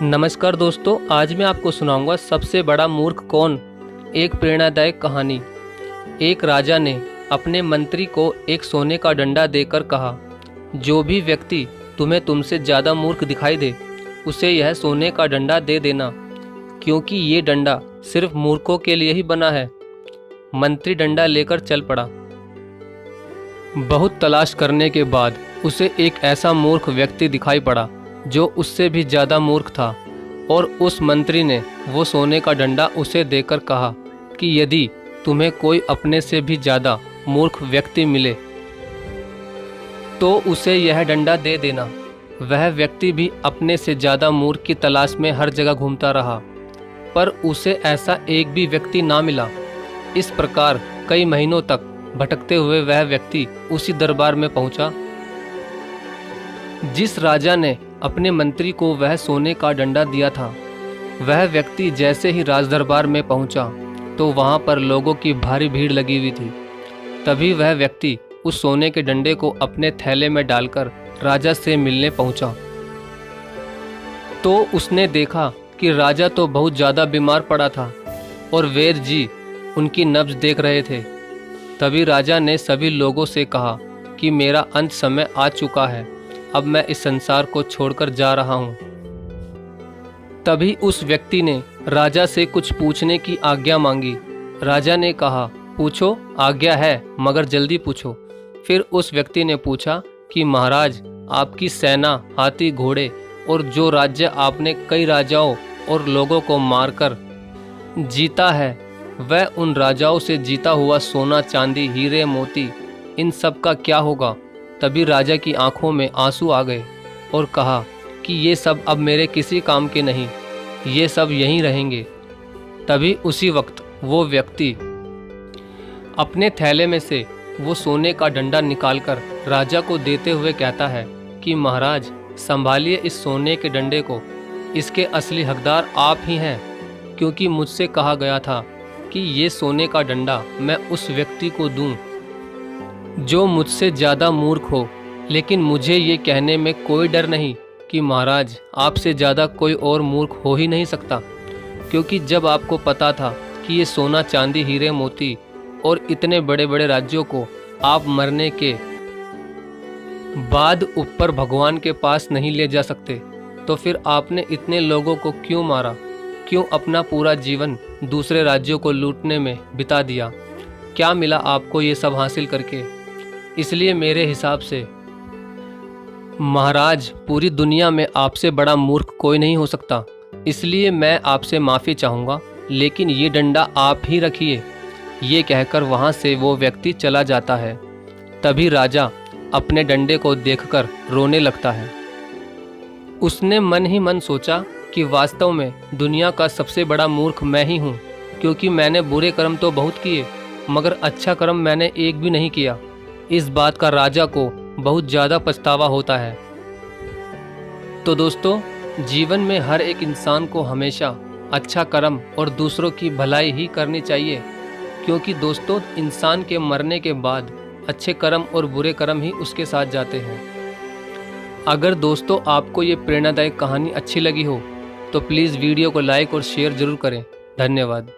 नमस्कार दोस्तों, आज मैं आपको सुनाऊंगा सबसे बड़ा मूर्ख कौन। एक प्रेरणादायक कहानी। एक राजा ने अपने मंत्री को एक सोने का डंडा देकर कहा, जो भी व्यक्ति तुम्हें तुमसे ज़्यादा मूर्ख दिखाई दे उसे यह सोने का डंडा दे देना, क्योंकि ये डंडा सिर्फ मूर्खों के लिए ही बना है। मंत्री डंडा लेकर चल पड़ा। बहुत तलाश करने के बाद उसे एक ऐसा मूर्ख व्यक्ति दिखाई पड़ा जो उससे भी ज़्यादा मूर्ख था, और उस मंत्री ने वो सोने का डंडा उसे देकर कहा कि यदि तुम्हें कोई अपने से भी ज़्यादा मूर्ख व्यक्ति मिले तो उसे यह डंडा दे देना। वह व्यक्ति भी अपने से ज़्यादा मूर्ख की तलाश में हर जगह घूमता रहा, पर उसे ऐसा एक भी व्यक्ति ना मिला। इस प्रकार कई महीनों तक भटकते हुए वह व्यक्ति उसी दरबार में पहुंचा जिस राजा ने अपने मंत्री को वह सोने का डंडा दिया था। वह व्यक्ति जैसे ही राजदरबार में पहुंचा तो वहां पर लोगों की भारी भीड़ लगी हुई थी। तभी वह व्यक्ति उस सोने के डंडे को अपने थैले में डालकर राजा से मिलने पहुंचा। तो उसने देखा कि राजा तो बहुत ज़्यादा बीमार पड़ा था और वैद्य जी उनकी नब्ज देख रहे थे। तभी राजा ने सभी लोगों से कहा कि मेरा अंत समय आ चुका है, अब मैं इस संसार को छोड़कर जा रहा हूँ। तभी उस व्यक्ति ने राजा से कुछ पूछने की आज्ञा मांगी। राजा ने कहा, पूछो, आज्ञा है, मगर जल्दी पूछो। फिर उस व्यक्ति ने पूछा कि महाराज, आपकी सेना, हाथी, घोड़े और जो राज्य आपने कई राजाओं और लोगों को मारकर जीता है, वह उन राजाओं से जीता हुआ सोना, चांदी, हीरे, मोती, इन सब का क्या होगा? तभी राजा की आंखों में आंसू आ गए और कहा कि ये सब अब मेरे किसी काम के नहीं, ये सब यहीं रहेंगे। तभी उसी वक्त वो व्यक्ति अपने थैले में से वो सोने का डंडा निकालकर राजा को देते हुए कहता है कि महाराज, संभालिए इस सोने के डंडे को, इसके असली हकदार आप ही हैं, क्योंकि मुझसे कहा गया था कि ये सोने का डंडा मैं उस व्यक्ति को दूं जो मुझसे ज़्यादा मूर्ख हो। लेकिन मुझे ये कहने में कोई डर नहीं कि महाराज, आपसे ज़्यादा कोई और मूर्ख हो ही नहीं सकता, क्योंकि जब आपको पता था कि ये सोना, चांदी, हीरे, मोती और इतने बड़े बड़े राज्यों को आप मरने के बाद ऊपर भगवान के पास नहीं ले जा सकते, तो फिर आपने इतने लोगों को क्यों मारा? क्यों अपना पूरा जीवन दूसरे राज्यों को लूटने में बिता दिया? क्या मिला आपको ये सब हासिल करके? इसलिए मेरे हिसाब से महाराज, पूरी दुनिया में आपसे बड़ा मूर्ख कोई नहीं हो सकता। इसलिए मैं आपसे माफ़ी चाहूँगा, लेकिन ये डंडा आप ही रखिए। ये कहकर वहाँ से वो व्यक्ति चला जाता है। तभी राजा अपने डंडे को देखकर रोने लगता है। उसने मन ही मन सोचा कि वास्तव में दुनिया का सबसे बड़ा मूर्ख मैं ही हूँ, क्योंकि मैंने बुरे कर्म तो बहुत किए, मगर अच्छा कर्म मैंने एक भी नहीं किया। इस बात का राजा को बहुत ज़्यादा पछतावा होता है। तो दोस्तों, जीवन में हर एक इंसान को हमेशा अच्छा कर्म और दूसरों की भलाई ही करनी चाहिए, क्योंकि दोस्तों, इंसान के मरने के बाद अच्छे कर्म और बुरे कर्म ही उसके साथ जाते हैं। अगर दोस्तों आपको ये प्रेरणादायक कहानी अच्छी लगी हो तो प्लीज़ वीडियो को लाइक और शेयर ज़रूर करें। धन्यवाद।